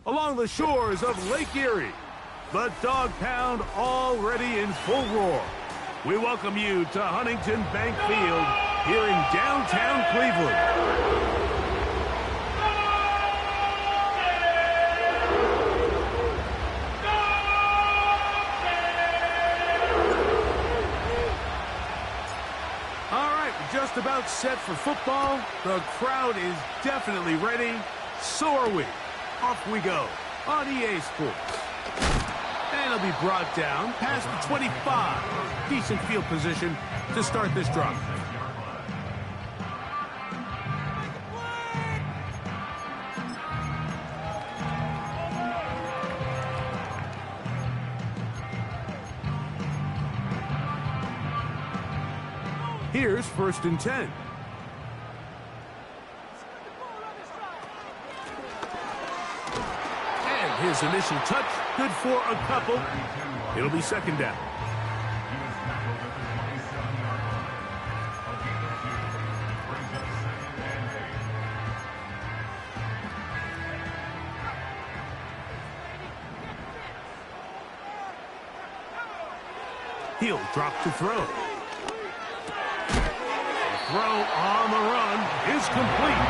along the shores of Lake Erie. The Dog Pound already in full roar. We welcome you to Huntington Bank Field here in downtown Cleveland. Just about set for football. The crowd is definitely ready. So are we. Off we go on EA Sports. And it'll be brought down past the 25. Decent field position to start this drive. Here's 1st and 10. And his initial touch, good for a couple. It'll be 2nd down. He'll drop to throw. Throw on the run is complete.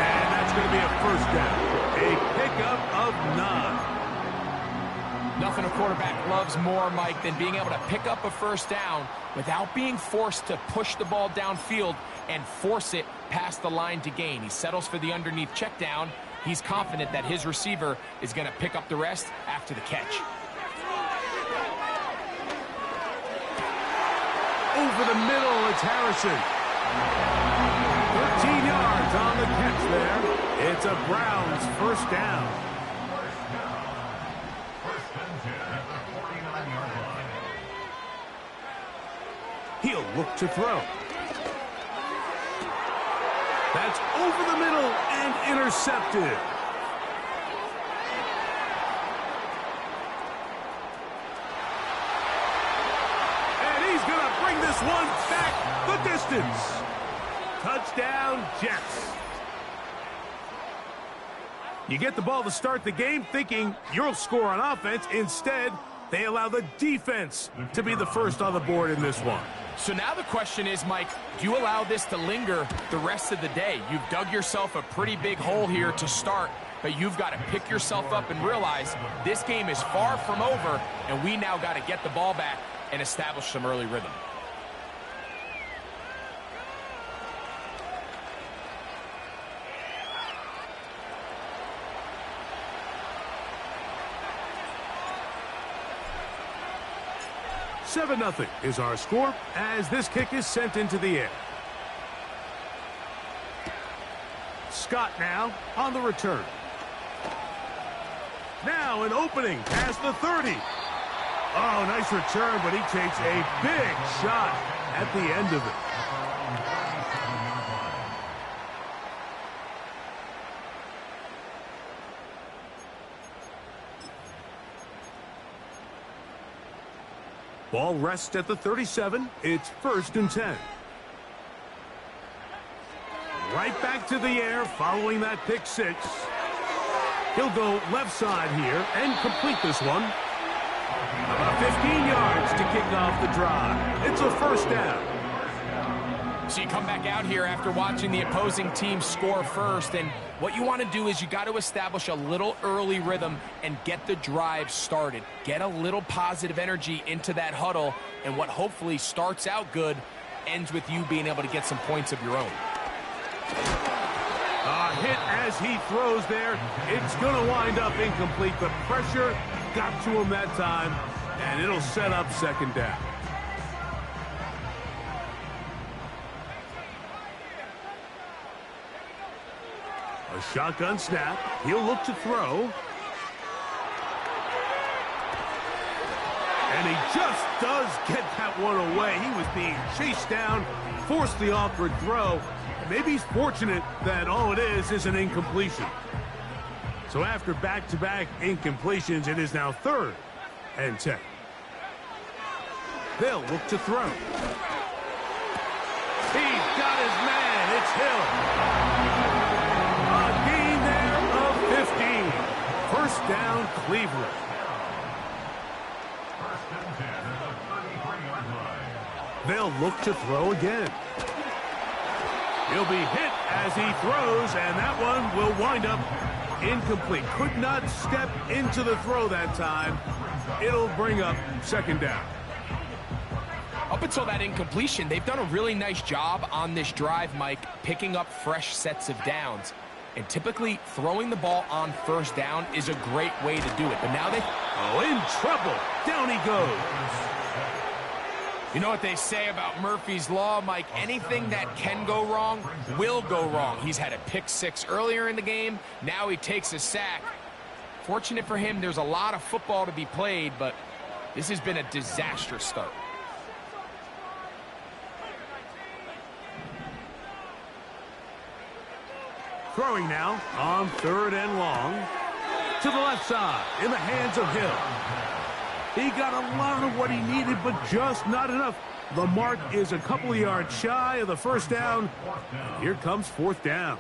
And that's going to be a 1st down. A pickup of 9. Nothing a quarterback loves more, Mike, than being able to pick up a 1st down without being forced to push the ball downfield and force it past the line to gain. He settles for the underneath check down. He's confident that his receiver is going to pick up the rest after the catch. Over the middle, it's Harrison. 13 yards on the catch there. It's a Browns 1st down. He'll look to throw. That's over the middle and intercepted. And he's going to bring this one back the distance. Touchdown, Jets. You get the ball to start the game thinking you'll score on offense. Instead, they allow the defense to be the first on the board in this one. So now the question is, Mike, do you allow this to linger the rest of the day? You've dug yourself a pretty big hole here to start, but you've got to pick yourself up and realize this game is far from over, and we now got to get the ball back and establish some early rhythm. Seven 0 is our score as this kick is sent into the air. Scott now on the return. Now an opening past the 30. Oh, nice return, but he takes a big shot at the end of it. Ball rests at the 37. It's 1st and 10. Right back to the air following that pick 6. He'll go left side here and complete this one. About 15 yards to kick off the drive. It's a 1st down. So you come back out here after watching the opposing team score first, and what you want to do is you got to establish a little early rhythm and get the drive started. Get a little positive energy into that huddle, and what hopefully starts out good ends with you being able to get some points of your own. A hit as he throws there. It's going to wind up incomplete. The pressure got to him that time, and it'll set up 2nd down. A shotgun snap. He'll look to throw. And he just does get that one away. He was being chased down, forced the awkward throw. Maybe he's fortunate that all it is an incompletion. So after back-to-back incompletions, it is now 3rd and 10. They'll look to throw. He's got his man. It's Hill. A gain there of 15. look to throw again. He'll be hit as he throws, and that one will wind up incomplete. Could not step into the throw that time. It'll bring up second down. Up until that incompletion, they've done a really nice job on this drive, Mike, picking up fresh sets of downs. And typically, throwing the ball on first down is a great way to do it. But now in trouble. Down he goes. You know what they say about Murphy's Law, Mike? Anything that can go wrong will go wrong. He's had a pick six earlier in the game. Now he takes a sack. Fortunate for him, there's a lot of football to be played, but this has been a disastrous start. Throwing now on 3rd and long. To the left side, in the hands of Hill. He got a lot of what he needed, but just not enough. The mark is a couple of yards shy of the first down. Here comes 4th down.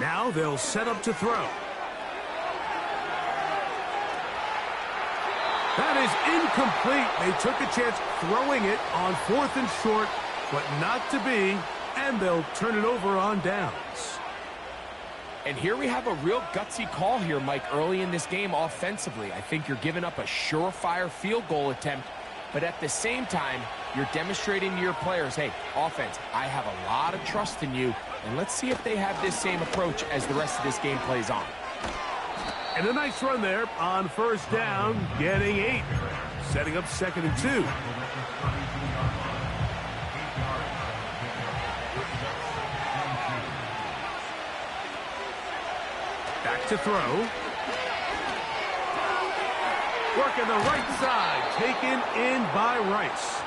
Now they'll set up to throw. That is incomplete. They took a chance throwing it on 4th and short, but not to be, and they'll turn it over on downs. And here we have a real gutsy call here, Mike, early in this game offensively. I think you're giving up a surefire field goal attempt, but at the same time, you're demonstrating to your players, hey, offense, I have a lot of trust in you, and let's see if they have this same approach as the rest of this game plays on. And a nice run there on 1st down, getting 8. Setting up 2nd and 2. Back to throw. Working the right side, taken in by Rice.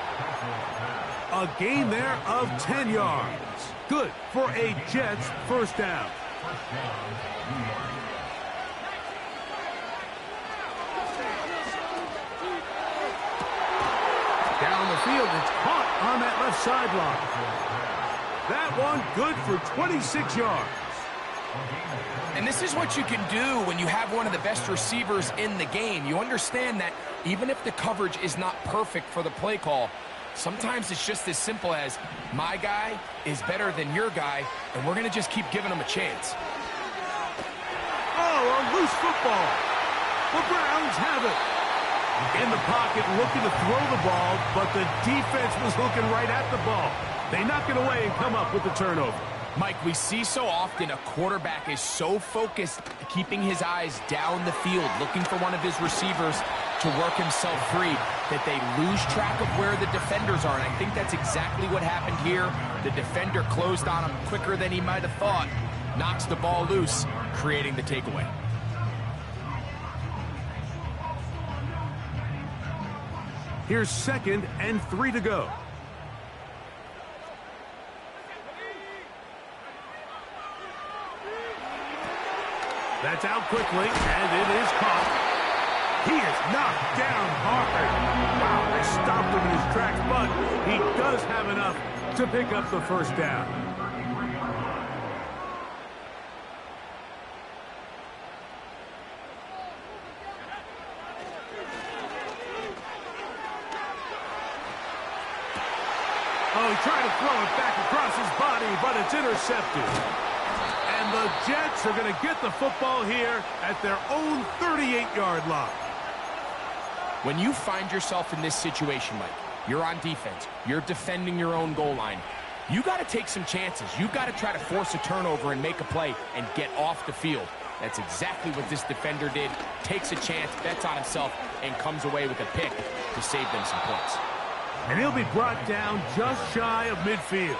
A gain there of 10 yards. Good for a Jets first down. Down the field, it's caught on that left sideline. That one good for 26 yards. And this is what you can do when you have one of the best receivers in the game. You understand that even if the coverage is not perfect for the play call, sometimes it's just as simple as my guy is better than your guy, and we're going to just keep giving him a chance. Oh, a loose football. The Browns have it. In the pocket, looking to throw the ball, but the defense was looking right at the ball. They knock it away and come up with the turnover. Mike, we see so often a quarterback is so focused, keeping his eyes down the field, looking for one of his receivers to work himself free, that they lose track of where the defenders are. And I think that's exactly what happened here. The defender closed on him quicker than he might have thought, knocks the ball loose, creating the takeaway. Here's 2nd and 3 to go. That's out quickly, and it is caught. He is knocked down hard. Wow, they stopped him in his tracks, but he does have enough to pick up the first down. Oh, he tried to throw it back across his body, but it's intercepted. And the Jets are going to get the football here at their own 38-yard line. When you find yourself in this situation, Mike, you're on defense, you're defending your own goal line, you got to take some chances. You got to try to force a turnover and make a play and get off the field. That's exactly what this defender did. Takes a chance, bets on himself, and comes away with a pick to save them some points. And he'll be brought down just shy of midfield.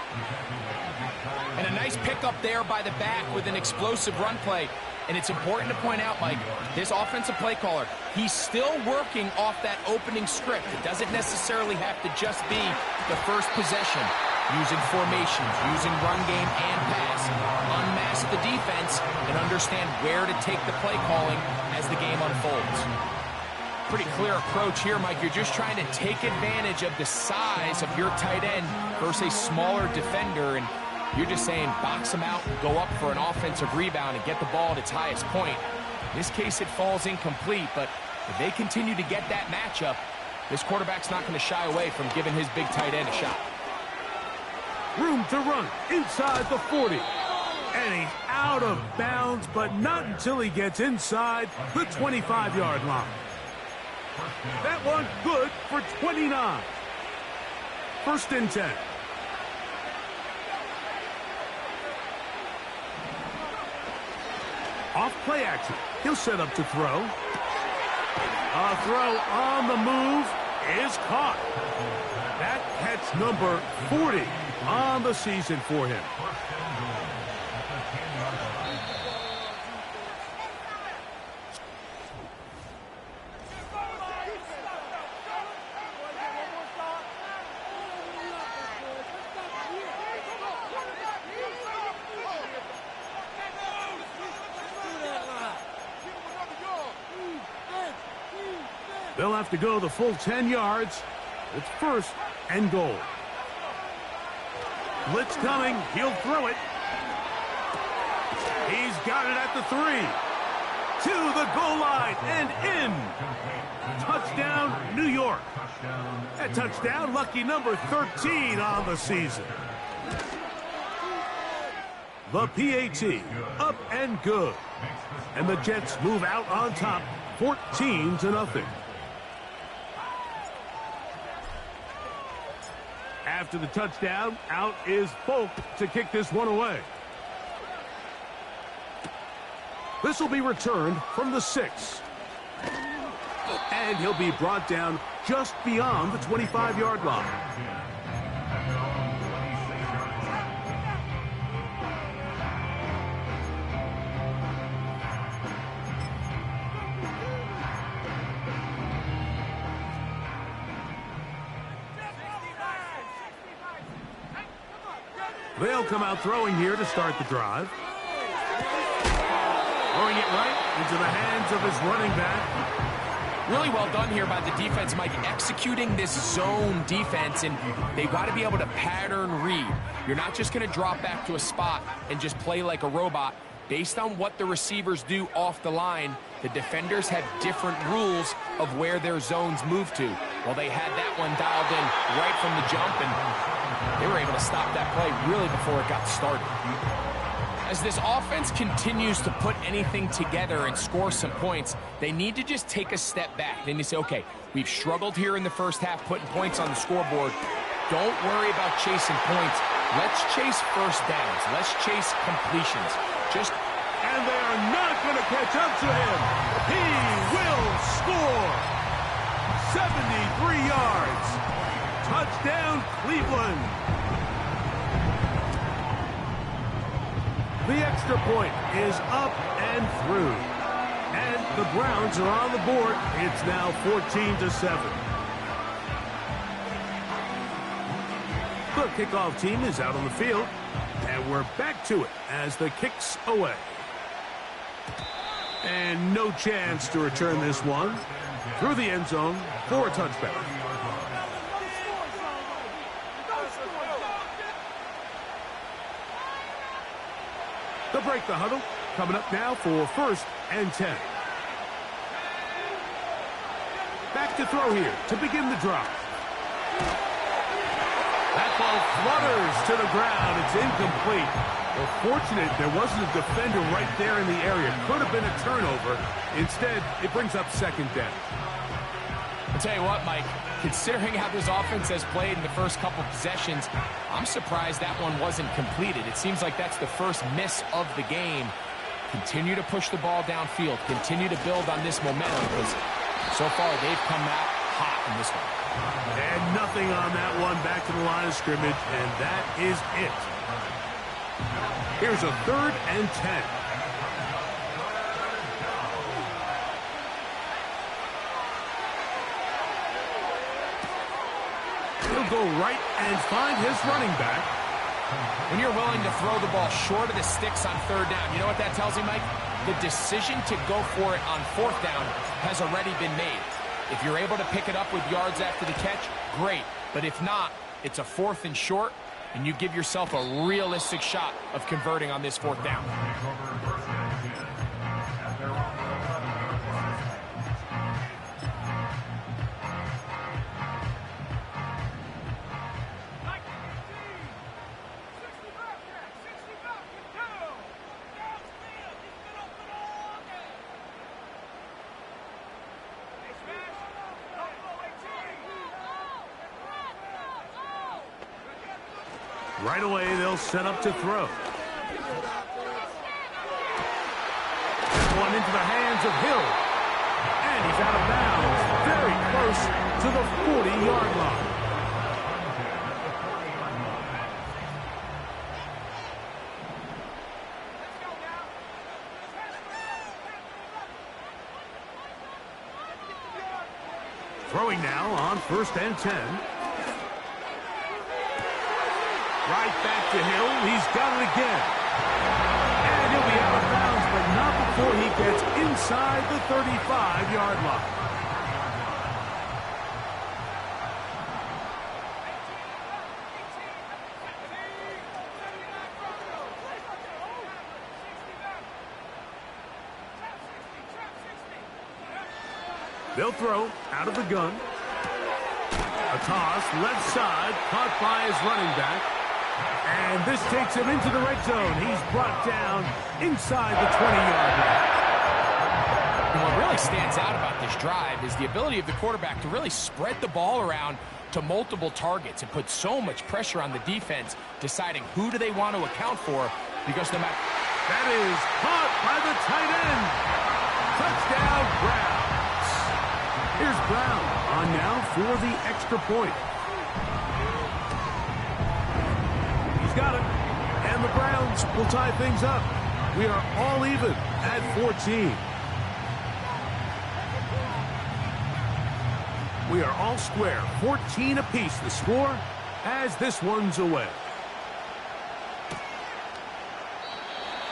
And a nice pickup there by the back with an explosive run play. And it's important to point out, Mike, this offensive play caller, he's still working off that opening script. It doesn't necessarily have to just be the first possession. Using formations, using run game and pass, unmask the defense, and understand where to take the play calling as the game unfolds. Pretty clear approach here, Mike. You're just trying to take advantage of the size of your tight end versus a smaller defender, and you're just saying box him out, go up for an offensive rebound, and get the ball at its highest point. In this case, it falls incomplete, but if they continue to get that matchup, this quarterback's not going to shy away from giving his big tight end a shot. Room to run inside the 40. And he's out of bounds, but not until he gets inside the 25-yard line. That one good for 29. First and 10. Off play action. He'll set up to throw. A throw on the move is caught. That catch number 40 on the season for him. They'll have to go the full 10 yards. It's first and goal. Blitz coming. He'll throw it. He's got it at the 3. To the goal line and in. Touchdown, New York. That touchdown, lucky number 13 on the season. The PAT, up and good. And the Jets move out on top, 14-0. After the touchdown, out is Folk to kick this one away. This will be returned from the 6. And he'll be brought down just beyond the 25-yard line. They'll come out throwing here to start the drive. Throwing it right into the hands of his running back. Really well done here by the defense, Mike, executing this zone defense, and they got to be able to pattern read. You're not just going to drop back to a spot and just play like a robot. Based on what the receivers do off the line, the defenders have different rules of where their zones move to. Well, they had that one dialed in right from the jump, and they were able to stop that play really before it got started. As this offense continues to put anything together and score some points, they need to just take a step back. They need to say, okay, we've struggled here in the first half putting points on the scoreboard. Don't worry about chasing points. Let's chase first downs. Let's chase completions. And they are not going to catch up to him. He will score. 73 yards. Touchdown, Cleveland. The extra point is up and through. And the Browns are on the board. It's now 14-7. The kickoff team is out on the field. And we're back to it as the kick's away. And no chance to return this one through the end zone for a touchback. They'll break the huddle. Coming up now for first and 10. Back to throw here to begin the drive. That ball flutters to the ground. It's incomplete. Well, fortunate there wasn't a defender right there in the area. Could have been a turnover. Instead, it brings up second down. I'll tell you what, Mike, considering how this offense has played in the first couple possessions, I'm surprised that one wasn't completed. It seems like that's the first miss of the game. Continue to push the ball downfield. Continue to build on this momentum because so far they've come out hot in this one. And nothing on that one, back to the line of scrimmage, and that is it. Here's a 3rd and 10. He'll go right and find his running back. When you're willing to throw the ball short of the sticks on 3rd down, you know what that tells me, Mike? The decision to go for it on 4th down has already been made. If you're able to pick it up with yards after the catch, great. But if not, it's a 4th and short, and you give yourself a realistic shot of converting on this 4th down. Right away, they'll set up to throw. One into the hands of Hill. And he's out of bounds, very close to the 40-yard line. Throwing now on 1st and 10. Right back to Hill. He's got it again. And he'll be out of bounds, but not before he gets inside the 35-yard line. They'll throw out of the gun. A toss, left side, caught by his running back. And this takes him into the red zone. He's brought down inside the 20-yard line. And what really stands out about this drive is the ability of the quarterback to really spread the ball around to multiple targets and put so much pressure on the defense, deciding who do they want to account for, because no matter... That is caught by the tight end. Touchdown, Browns. Here's Brown on now for the extra point. He's got it. And the Browns will tie things up. We are all even at 14. We are all square. 14 apiece the score as this one's away.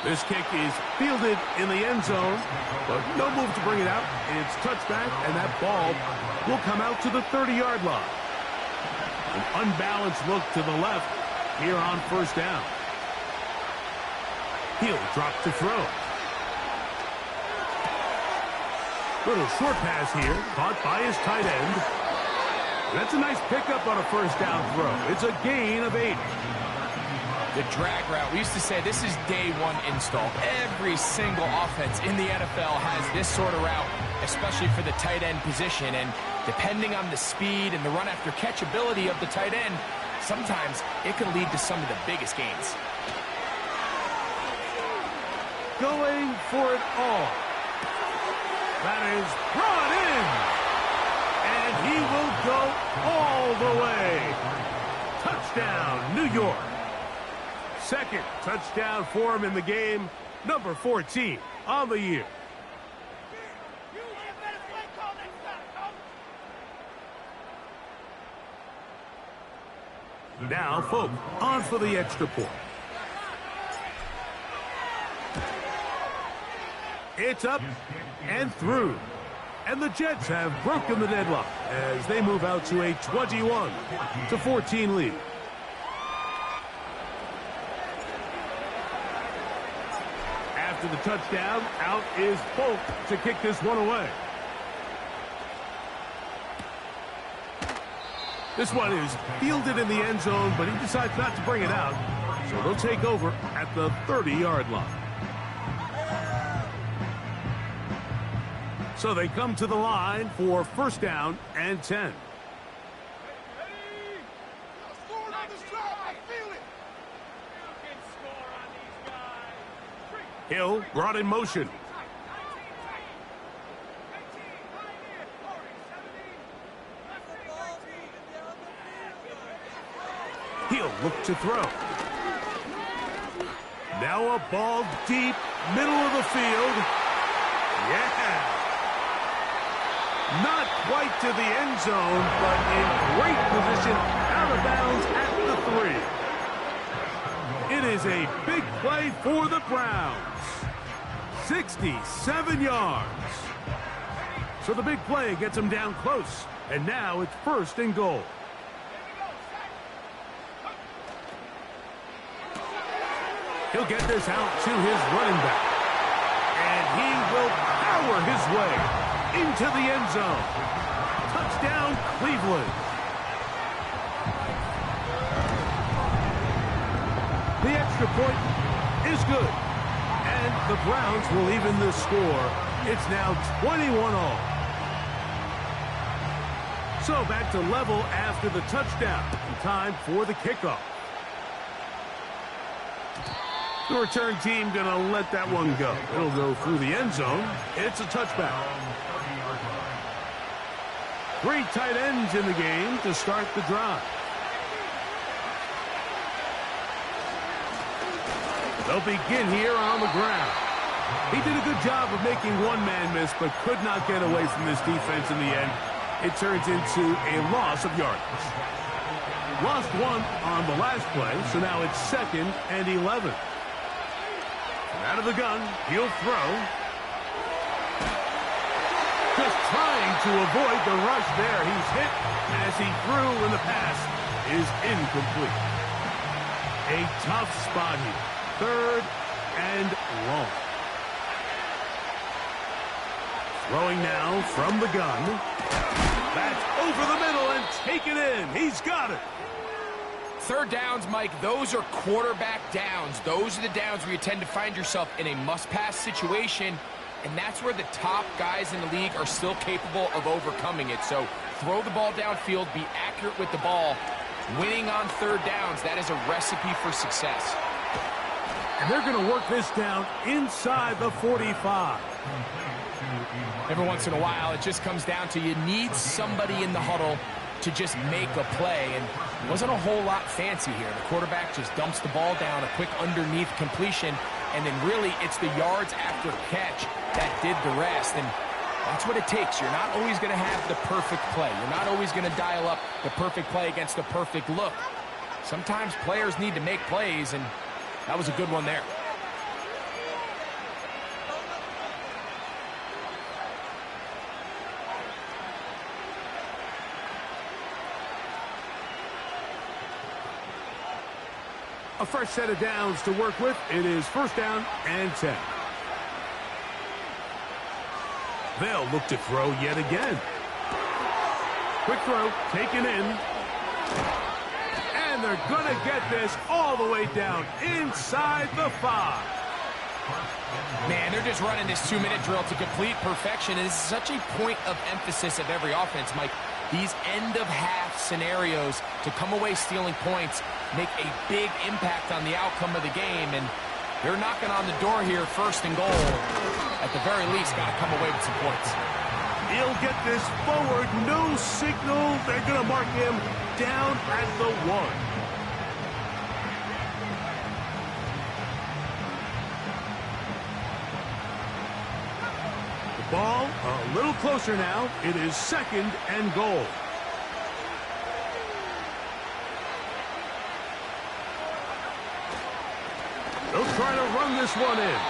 This kick is fielded in the end zone, but no move to bring it out. It's touchback, and that ball will come out to the 30-yard line. An unbalanced look to the left here on 1st down. He'll drop to throw. Little short pass here, caught by his tight end. That's a nice pickup on a 1st down throw. It's a gain of 8. The drag route, we used to say this is day one install. Every single offense in the NFL has this sort of route, especially for the tight end position. And depending on the speed and the run after catch ability of the tight end, sometimes it can lead to some of the biggest gains. Going for it all. That is brought in. And he will go all the way. Touchdown, New York. Second touchdown for him in the game. Number 14 on the year. Now, Folk on for the extra point. It's up and through. And the Jets have broken the deadlock as they move out to a 21-14 lead. After the touchdown, out is Folk to kick this one away. This one is fielded in the end zone, but he decides not to bring it out. So they'll take over at the 30-yard line. So they come to the line for 1st down and 10. Hill brought in motion. He'll look to throw. Now a ball deep, middle of the field. Yeah. Not quite to the end zone, but in great position, out of bounds at the 3. It is a big play for the Browns. 67 yards. So the big play gets him down close. And now it's 1st and goal. He'll get this out to his running back. And he will power his way into the end zone. Touchdown, Cleveland. The extra point is good. And the Browns will even the score. It's now 21-all. So back to level after the touchdown. Time for the kickoff. The return team going to let that one go. It'll go through the end zone. It's a touchback. 3 tight ends in the game to start the drive. They'll begin here on the ground. He did a good job of making one man miss, but could not get away from this defense in the end. It turns into a loss of yardage. Lost 1 on the last play, so now it's 2nd and 11. Out of the gun, he'll throw. Just trying to avoid the rush there. He's hit as he threw, and the pass is incomplete. A tough spot here. 3rd and long. Throwing now from the gun. That's over the middle and taken in. He's got it. 3rd downs, Mike, those are quarterback downs. Those are the downs where you tend to find yourself in a must-pass situation, and that's where the top guys in the league are still capable of overcoming it. So throw the ball downfield, be accurate with the ball. Winning on 3rd downs, that is a recipe for success. And they're going to work this down inside the 45. Every once in a while, it just comes down to you need somebody in the huddle to just make a play, and it wasn't a whole lot fancy here. The quarterback just dumps the ball down, a quick underneath completion, and then really it's the yards after catch that did the rest, and that's what it takes. You're not always going to have the perfect play. You're not always going to dial up the perfect play against the perfect look. Sometimes players need to make plays, and that was a good one there. A fresh set of downs to work with. It is 1st down and 10. They'll look to throw yet again. Quick throw, taken in. And they're going to get this all the way down inside the 5. Man, they're just running this 2-minute drill to complete perfection. And this is such a point of emphasis of every offense, Mike. These end-of-half scenarios to come away stealing points make a big impact on the outcome of the game, and they're knocking on the door here, 1st and goal. At the very least, got to come away with some points. He'll get this forward, no signal. They're going to mark him down at the 1. Ball a little closer now. It is 2nd and goal. They'll try to run this one in.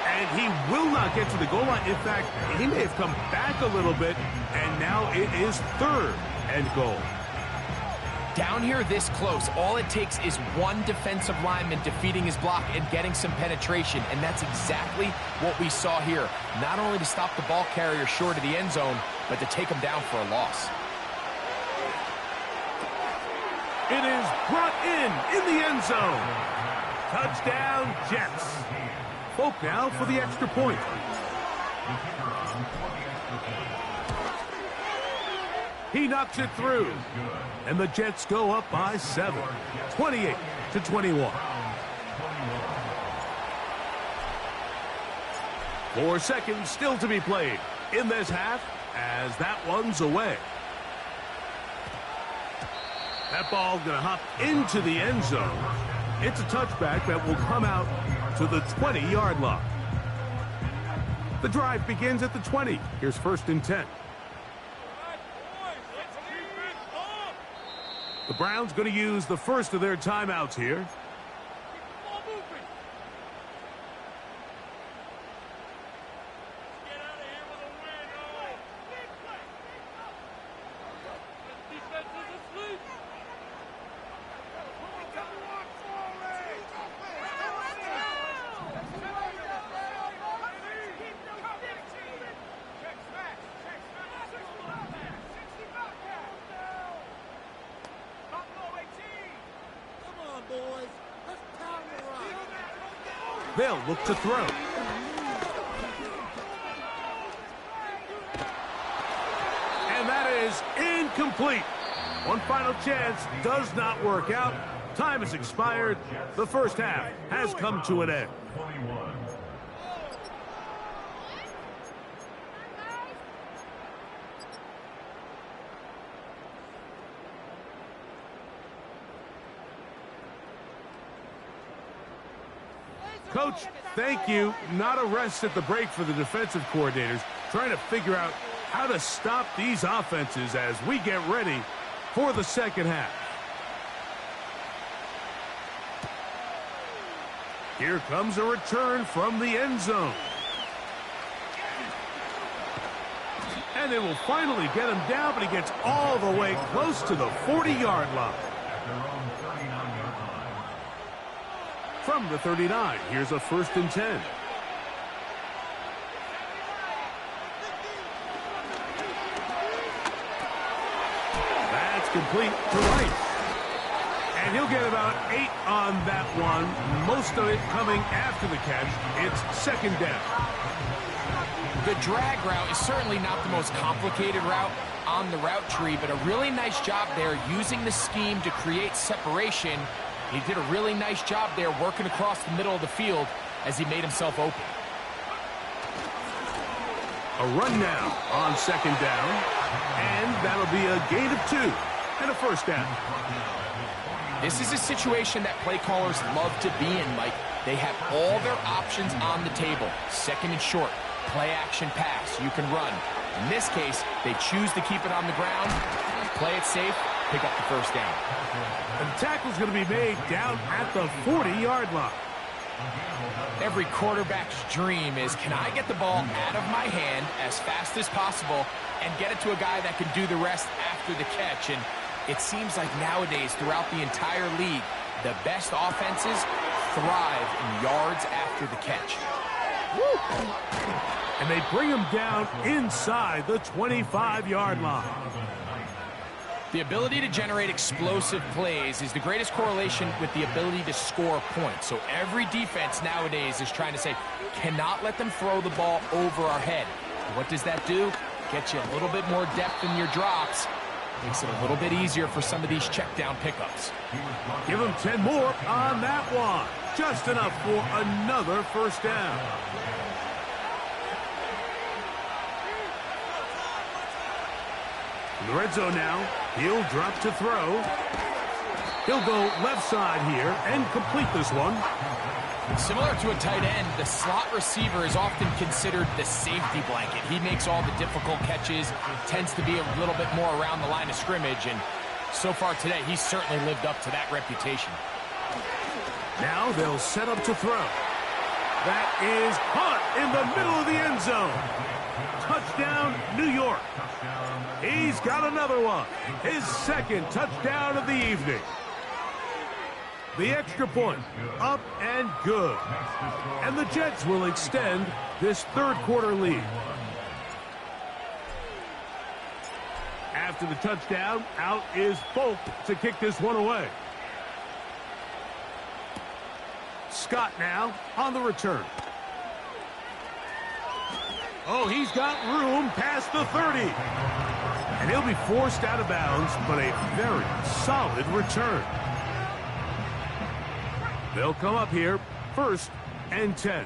And he will not get to the goal line. In fact, he may have come back a little bit, and now it is 3rd and goal. Down here this close, all it takes is one defensive lineman defeating his block and getting some penetration, and that's exactly what we saw here. Not only to stop the ball carrier short of the end zone, but to take him down for a loss. It is brought in the end zone. Touchdown, Jets. Folk now for the extra point. He knocks it through. And the Jets go up by 7. 28-21. 4 seconds still to be played in this half as that one's away. That ball's going to hop into the end zone. It's a touchback that will come out to the 20-yard line. The drive begins at the 20. Here's 1st and 10. The Browns going to use the first of their timeouts here. They'll look to throw. And that is incomplete. One final chance does not work out. Time has expired. The first half has come to an end. Coach, thank you. Not a rest at the break for the defensive coordinators, trying to figure out how to stop these offenses as we get ready for the second half. Here comes a return from the end zone. And they will finally get him down, but he gets all the way close to the 40-yard line. From the 39, here's a 1st and 10. That's complete to Rice. And he'll get about 8 on that one, most of it coming after the catch. It's 2nd down. The drag route is certainly not the most complicated route on the route tree, but a really nice job there using the scheme to create separation. He did a really nice job there working across the middle of the field as he made himself open. A run now on 2nd down, and that'll be a gain of 2 and a 1st down. This is a situation that play callers love to be in, Mike. They have all their options on the table. 2nd and short, play action pass, you can run. In this case, they choose to keep it on the ground, play it safe, pick up the 1st down. And the tackle's going to be made down at the 40-yard line. Every quarterback's dream is, can I get the ball out of my hand as fast as possible and get it to a guy that can do the rest after the catch? And it seems like nowadays, throughout the entire league, the best offenses thrive in yards after the catch. Woo! And they bring him down inside the 25-yard line. The ability to generate explosive plays is the greatest correlation with the ability to score points. So every defense nowadays is trying to say, cannot let them throw the ball over our head. What does that do? Get you a little bit more depth in your drops. Makes it a little bit easier for some of these check down pickups. Give him 10 more on that one. Just enough for another 1st down. In the red zone now, he'll drop to throw. He'll go left side here and complete this one. Similar to a tight end, the slot receiver is often considered the safety blanket. He makes all the difficult catches, tends to be a little bit more around the line of scrimmage, and so far today, he's certainly lived up to that reputation. Now they'll set up to throw. That is caught in the middle of the end zone. Touchdown, New York. He's got another one. His 2nd touchdown of the evening. The extra point, up and good. And the Jets will extend this 3rd quarter lead. After the touchdown, out is Folk to kick this one away. Scott now on the return. Oh, he's got room past the 30. And he'll be forced out of bounds, but a very solid return. They'll come up here, 1st and 10.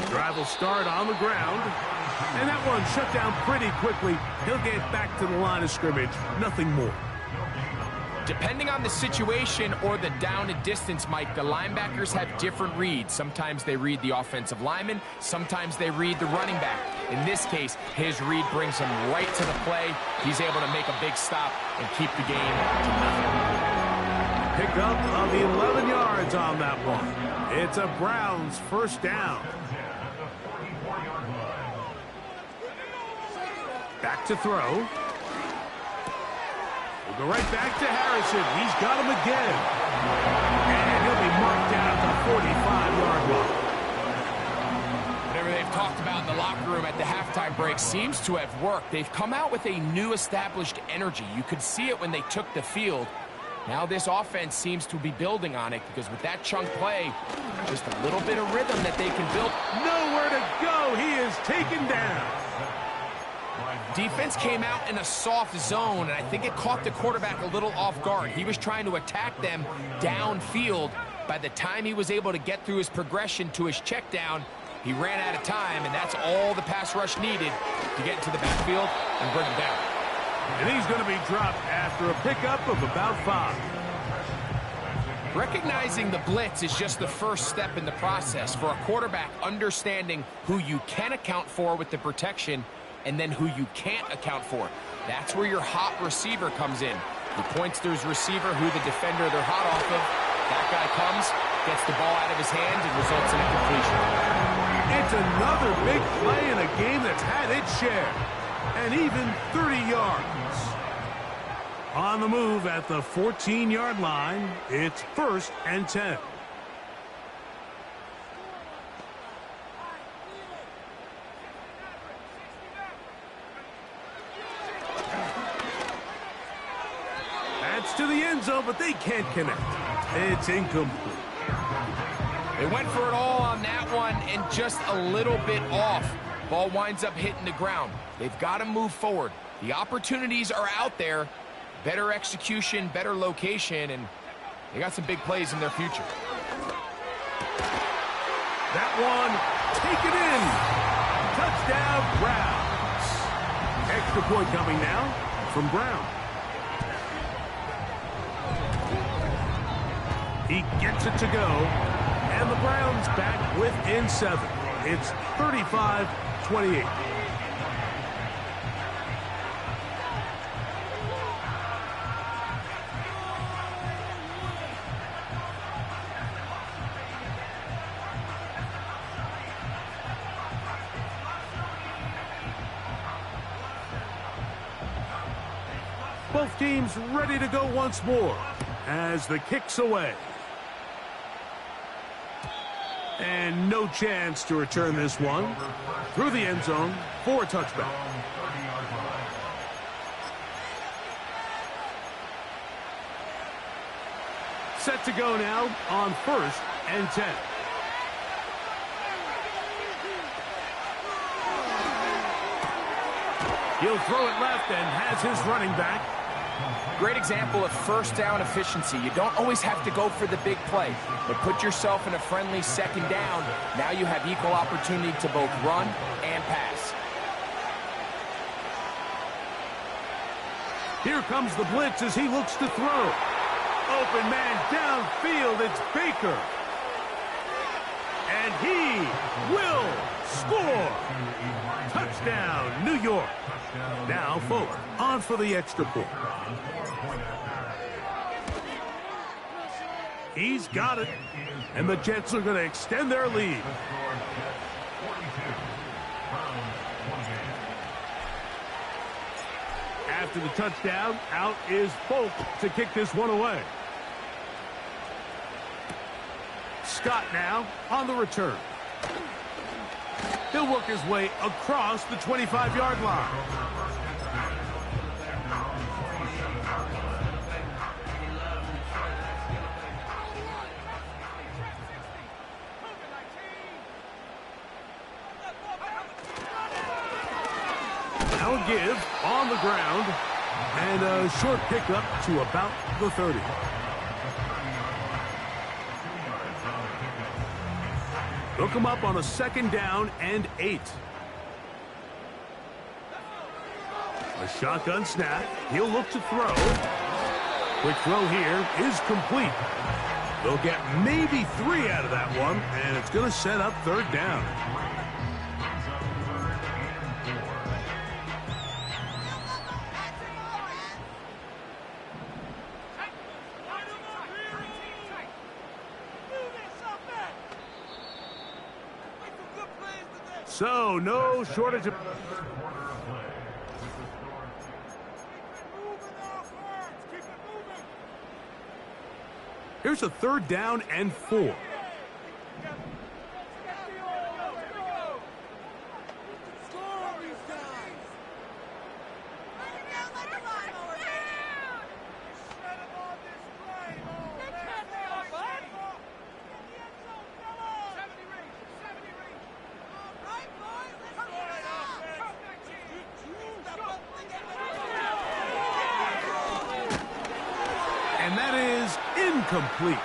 Drive will start on the ground. And that one shut down pretty quickly. He'll get back to the line of scrimmage. Nothing more. Depending on the situation or the down and distance, Mike, the linebackers have different reads. Sometimes they read the offensive lineman. Sometimes they read the running back. In this case, his read brings him right to the play. He's able to make a big stop and keep the game to nothing. Pickup of 11 yards on that one. It's a Browns 1st down. Back to throw. We'll go right back to Harrison. He's got him again. And he'll be marked down at the 45-yard line. Whatever they've talked about in the locker room at the halftime break seems to have worked. They've come out with a new established energy. You could see it when they took the field. Now this offense seems to be building on it because with that chunk play, just a little bit of rhythm that they can build. Nowhere to go. He is taken down. Defense came out in a soft zone, and I think it caught the quarterback a little off guard. He was trying to attack them downfield. By the time he was able to get through his progression to his check down, he ran out of time, and that's all the pass rush needed to get into the backfield and bring him down. And he's going to be dropped after a pickup of about 5. Recognizing the blitz is just the first step in the process for a quarterback, understanding who you can account for with the protection and then who you can't account for. That's where your hot receiver comes in. He points to his receiver, who the defender they're hot off of. That guy comes, gets the ball out of his hand, and results in a completion. It's another big play in a game that's had its share. And even 30 yards. On the move at the 14-yard line, it's 1st and 10. That's to the end zone, but they can't connect. It's incomplete. They went for it all on that one and just a little bit off. Ball winds up hitting the ground. They've got to move forward. The opportunities are out there. Better execution, better location, and they got some big plays in their future. That one, take it in. Touchdown, Browns. Extra point coming now from Brown. He gets it to go, and the Browns back within 7. It's 35-28. Both teams ready to go once more as the kick's away. And no chance to return this one through the end zone for a touchback. Set to go now on 1st and 10. He'll throw it left and has his running back. Great example of first down efficiency. You don't always have to go for the big play, but put yourself in a friendly second down. Now you have equal opportunity to both run and pass. Here comes the blitz as he looks to throw. Open man downfield, it's Baker. And he will score. Touchdown, New York. Now Fuller on for the extra point. He's got it. And the Jets are going to extend their lead. After the touchdown, out is Folk to kick this one away. Scott now on the return. He'll work his way across the 25-yard line. Now a give on the ground and a short pickup to about the 30. They'll come up on a 2nd down and 8. A shotgun snap. He'll look to throw. Quick throw here is complete. They'll get maybe 3 out of that one, and it's going to set up 3rd down. So, no shortage of... Here's a 3rd down and 4. And that is incomplete.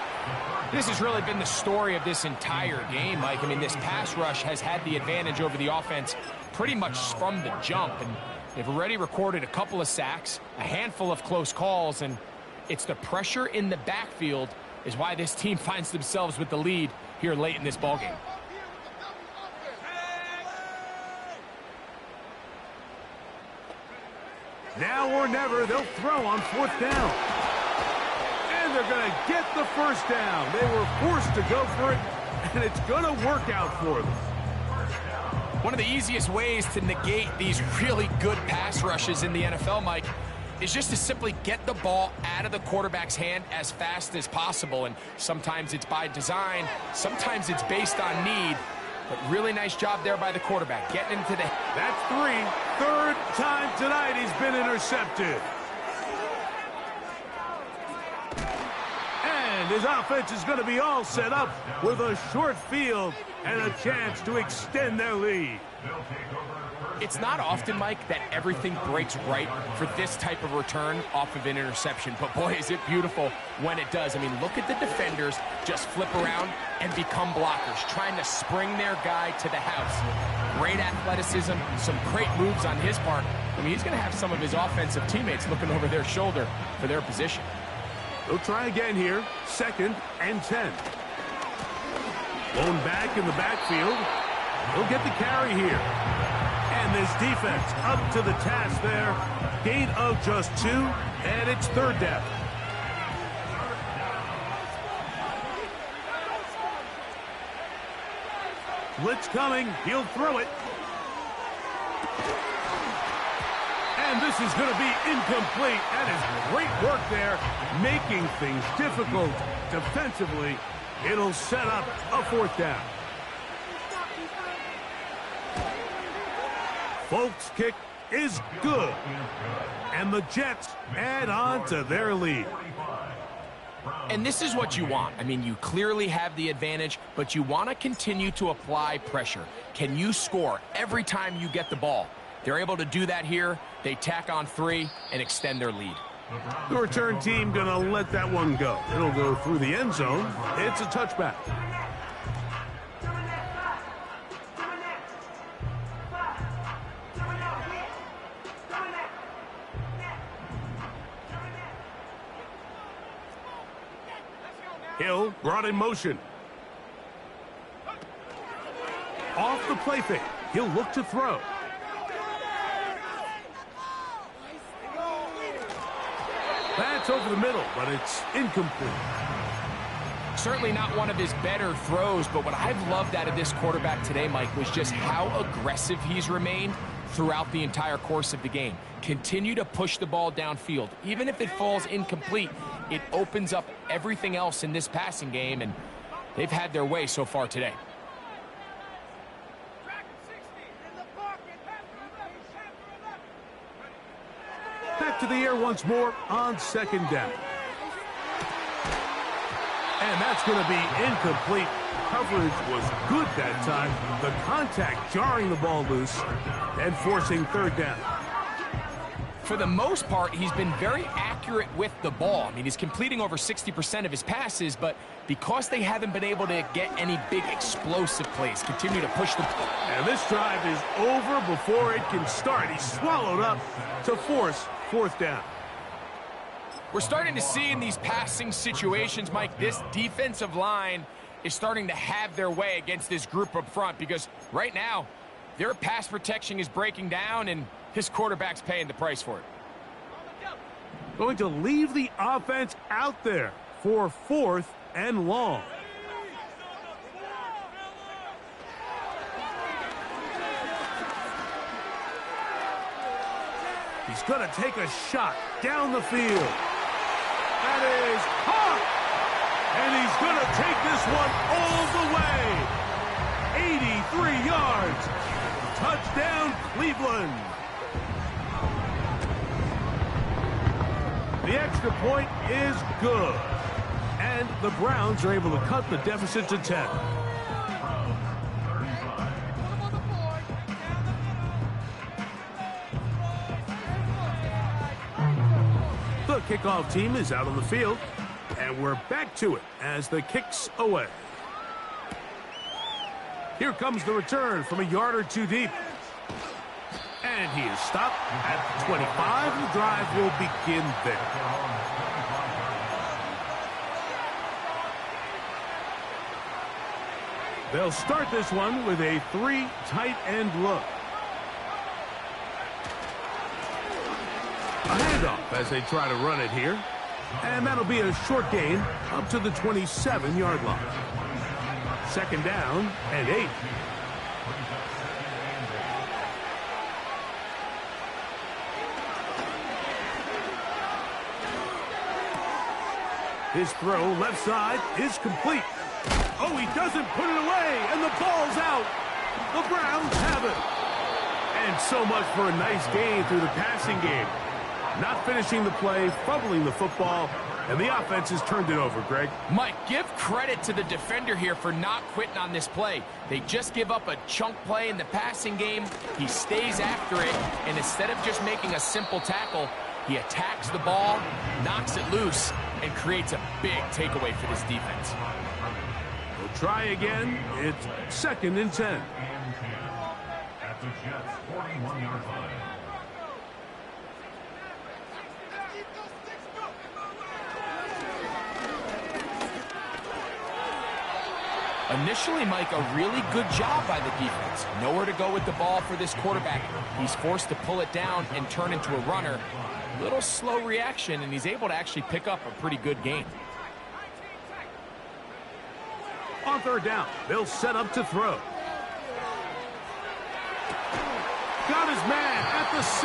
This has really been the story of this entire game, Mike. I mean, this pass rush has had the advantage over the offense pretty much from the jump. And they've already recorded a couple of sacks, a handful of close calls, and it's the pressure in the backfield is why this team finds themselves with the lead here late in this ballgame. Now or never, they'll throw on 4th down. And they're going to get the first down. They were forced to go for it, and it's going to work out for them. One of the easiest ways to negate these really good pass rushes in the NFL, Mike, is just to simply get the ball out of the quarterback's hand as fast as possible. And sometimes it's by design, sometimes it's based on need. But really nice job there by the quarterback, getting into the... That's 3. 3rd time tonight he's been intercepted. And his offense is going to be all set up with a short field and a chance to extend their lead. It's not often, Mike, that everything breaks right for this type of return off of an interception. But, boy, is it beautiful when it does. I mean, look at the defenders just flip around and become blockers, trying to spring their guy to the house. Great athleticism, some great moves on his part. I mean, he's going to have some of his offensive teammates looking over their shoulder for their position. They'll try again here. 2nd and 10. Blown back in the backfield. He'll get the carry here. And this defense up to the task there. Gain of just 2, and it's 3rd down. Blitz coming. He'll throw it. And this is going to be incomplete. That is great work there, making things difficult defensively. It'll set up a 4th down. Folks' kick is good. And the Jets add on to their lead. And this is what you want. I mean, you clearly have the advantage, but you want to continue to apply pressure. Can you score every time you get the ball? They're able to do that here. They tack on 3 and extend their lead. The return team going to let that one go. It'll go through the end zone. It's a touchback. Hill brought in motion. Off the play fake. He'll look to throw. That's over the middle, but it's incomplete. Certainly not one of his better throws, but what I've loved out of this quarterback today, Mike, was just how aggressive he's remained throughout the entire course of the game. Continue to push the ball downfield. Even if it falls incomplete, it opens up everything else in this passing game, and they've had their way so far today. Back to the air once more on 2nd down. And that's going to be incomplete. Coverage was good that time. The contact jarring the ball loose and forcing 3rd down. For the most part, he's been very accurate with the ball. I mean, he's completing over 60% of his passes, but because they haven't been able to get any big explosive plays, continue to push the ball. And this drive is over before it can start. He's swallowed up to force 4th down. We're starting to see in these passing situations, Mike, this defensive line is starting to have their way against this group up front, because right now their pass protection is breaking down and his quarterback's paying the price for it. Going to leave the offense out there for 4th and long. He's going to take a shot down the field. That is caught. And he's going to take this one all the way. 83 yards. Touchdown, Cleveland. The extra point is good. And the Browns are able to cut the deficit to 10. The kickoff team is out on the field, and we're back to it as the kick's away. Here comes the return from a yard or two deep. And he is stopped at the 25. The drive will begin there. They'll start this one with a 3 tight end look. A handoff as they try to run it here. And that'll be a short gain up to the 27-yard line. Second down and 8. His throw left side is complete. Oh, he doesn't put it away, and the ball's out. The Browns have it. And so much for a nice gain through the passing game. Not finishing the play, fumbling the football, and the offense has turned it over, Greg. Mike, give credit to the defender here for not quitting on this play. They just give up a chunk play in the passing game. He stays after it, and instead of just making a simple tackle, he attacks the ball, knocks it loose, and creates a big takeaway for this defense. We'll try again. It's 2nd and 10. At the Jets' 41-yard line. Initially, Mike, a really good job by the defense. Nowhere to go with the ball for this quarterback. He's forced to pull it down and turn into a runner. Little slow reaction, and he's able to actually pick up a pretty good gain. On third down, they'll set up to throw. Got his man at the 6.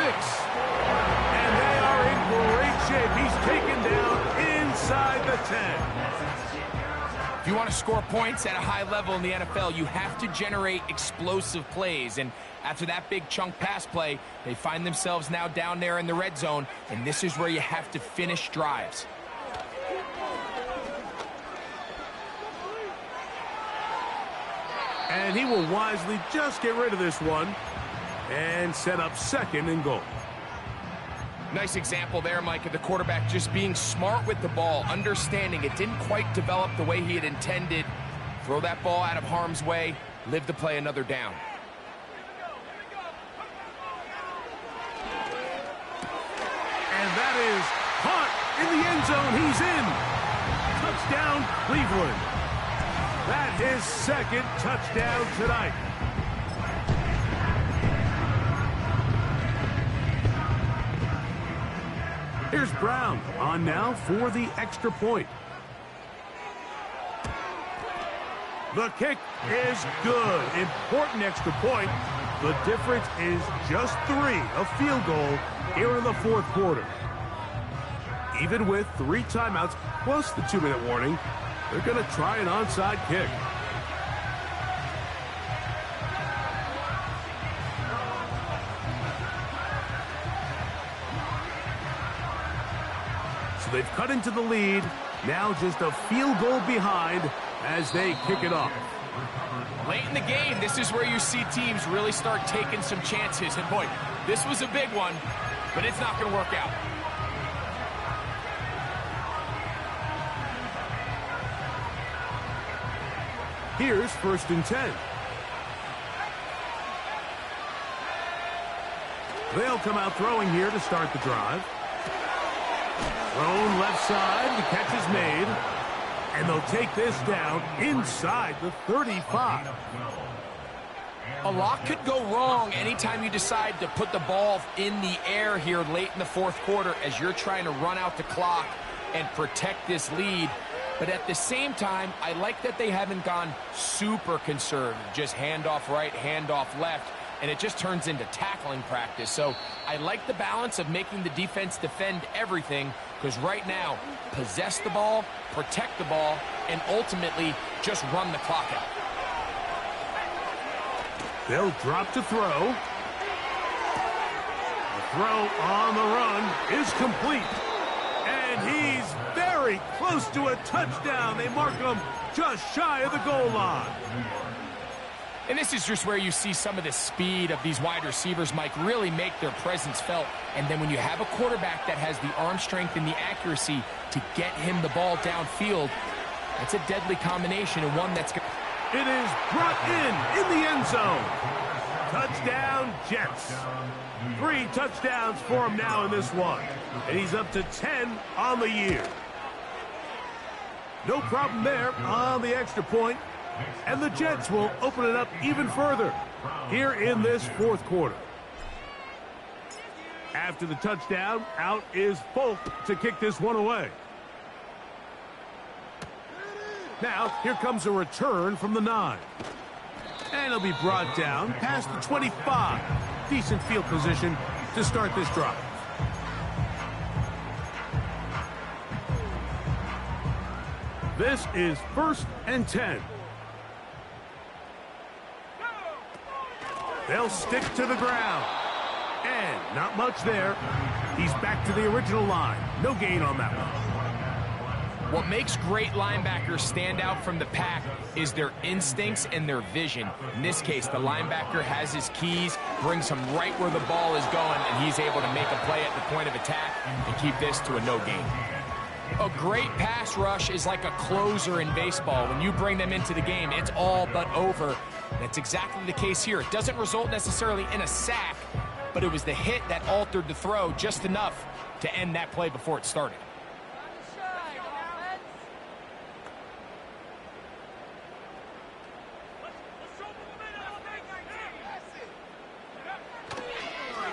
And they are in great shape. He's taken down inside the 10. If you want to score points at a high level in the NFL, you have to generate explosive plays. And after that big chunk pass play, they find themselves now down there in the red zone, and this is where you have to finish drives. And he will wisely just get rid of this one and set up 2nd and goal. Nice example there, Mike, of the quarterback just being smart with the ball, understanding it didn't quite develop the way he had intended. Throw that ball out of harm's way, live to play another down. And that is caught in the end zone. He's in. Touchdown, Cleveland. That is 2nd touchdown tonight. Here's Brown on now for the extra point. The kick is good. Important extra point. The difference is just 3, a field goal here in the 4th quarter. Even with 3 timeouts plus the 2-minute warning, they're going to try an onside kick. So they've cut into the lead. Now just a field goal behind as they kick it off. Late in the game, this is where you see teams really start taking some chances. And boy, this was a big one, but it's not going to work out. Here's 1st and 10. They'll come out throwing here to start the drive. Thrown left side, the catch is made. And they'll take this down inside the 35. A lot could go wrong anytime you decide to put the ball in the air here late in the 4th quarter as you're trying to run out the clock and protect this lead. But at the same time, I like that they haven't gone super conservative, just handoff right, handoff left, and it just turns into tackling practice. So I like the balance of making the defense defend everything, because right now, possess the ball, protect the ball, and ultimately just run the clock out. They'll drop to throw. The throw on the run is complete. And he's very close to a touchdown. They mark him just shy of the goal line. And this is just where you see some of the speed of these wide receivers, Mike, really make their presence felt. And then when you have a quarterback that has the arm strength and the accuracy to get him the ball downfield, that's a deadly combination and one that's... It is brought in the end zone. Touchdown, Jets. 3 touchdowns for him now in this one. And he's up to 10 on the year. No problem there on the extra point. And the Jets will open it up even further here in this fourth quarter. After the touchdown, out is Folk to kick this one away. Now, here comes a return from the 9. And he'll be brought down past the 25. Decent field position to start this drive. This is 1st and 10. They'll stick to the ground. And not much there. He's back to the original line. No gain on that one. What makes great linebackers stand out from the pack is their instincts and their vision. In this case, the linebacker has his keys, brings him right where the ball is going, and he's able to make a play at the point of attack and keep this to a no gain. A great pass rush is like a closer in baseball. When you bring them into the game, it's all but over. That's exactly the case here. It doesn't result necessarily in a sack, but it was the hit that altered the throw just enough to end that play before it started.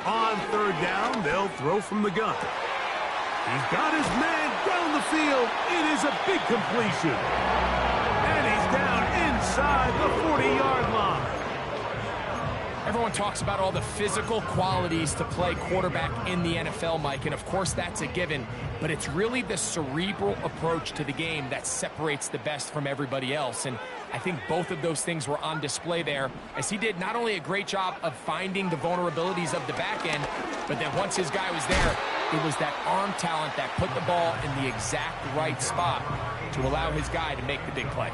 On 3rd down, they'll throw from the gun. He's got his man down the field. It is a big completion. And he's down inside the 40-yard line. Everyone talks about all the physical qualities to play quarterback in the NFL, Mike, and of course that's a given, but it's really the cerebral approach to the game that separates the best from everybody else, and I think both of those things were on display there, as he did not only a great job of finding the vulnerabilities of the back end, but then once his guy was there, it was that arm talent that put the ball in the exact right spot to allow his guy to make the big play.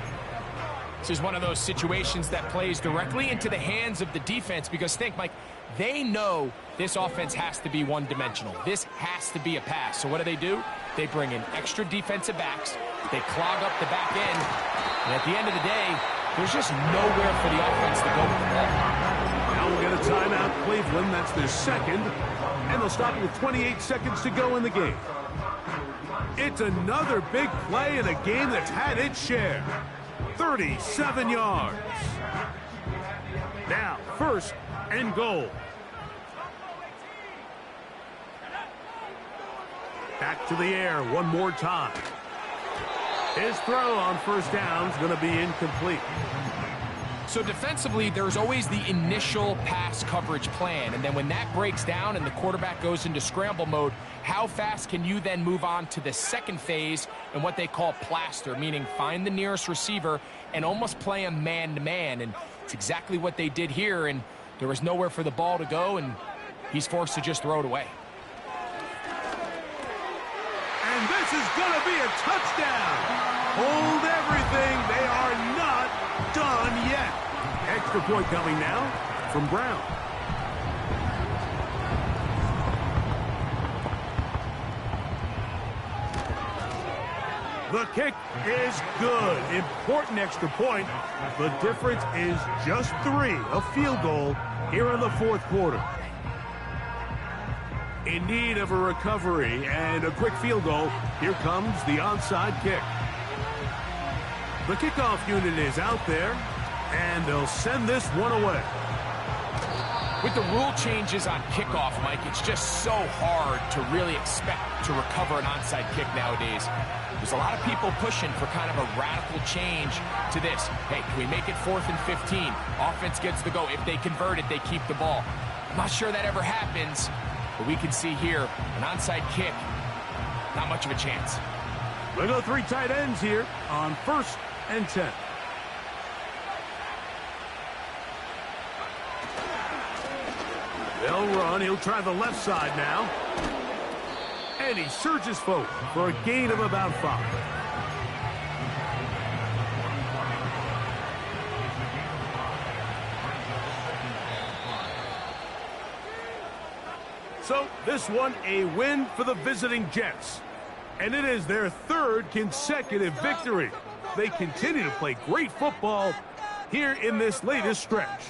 This is one of those situations that plays directly into the hands of the defense because think, Mike, they know this offense has to be one-dimensional. This has to be a pass. So what do? They bring in extra defensive backs. They clog up the back end. And at the end of the day, there's just nowhere for the offense to go with the ball. Now we'll get a timeout, Cleveland. That's their second. And they'll stop it with 28 seconds to go in the game. It's another big play in a game that's had its share. 37 yards. Now, 1st and goal. Back to the air one more time. His throw on 1st down is going to be incomplete. So defensively, there's always the initial pass coverage plan, and then when that breaks down and the quarterback goes into scramble mode, how fast can you then move on to the second phase and what they call plaster, meaning find the nearest receiver and almost play him man-to-man, and it's exactly what they did here, and there was nowhere for the ball to go, and he's forced to just throw it away. And this is going to be a touchdown. Hold everything. They are not done yet. Extra point coming now from Brown. The kick is good. Important extra point. The difference is just 3. A field goal here in the 4th quarter. In need of a recovery and a quick field goal, here comes the onside kick. The kickoff unit is out there, and they'll send this one away. With the rule changes on kickoff, Mike, it's just so hard to really expect to recover an onside kick nowadays. There's a lot of people pushing for kind of a radical change to this. Hey, can we make it 4th and 15? Offense gets the go. If they convert it, they keep the ball. I'm not sure that ever happens, but we can see here an onside kick, not much of a chance. We'll go 3 tight ends here on 1st and 10. They'll run. He'll try the left side now. And he surges forward for a gain of about 5. So this one a win for the visiting Jets. And it is their third consecutive victory. They continue to play great football here in this latest stretch.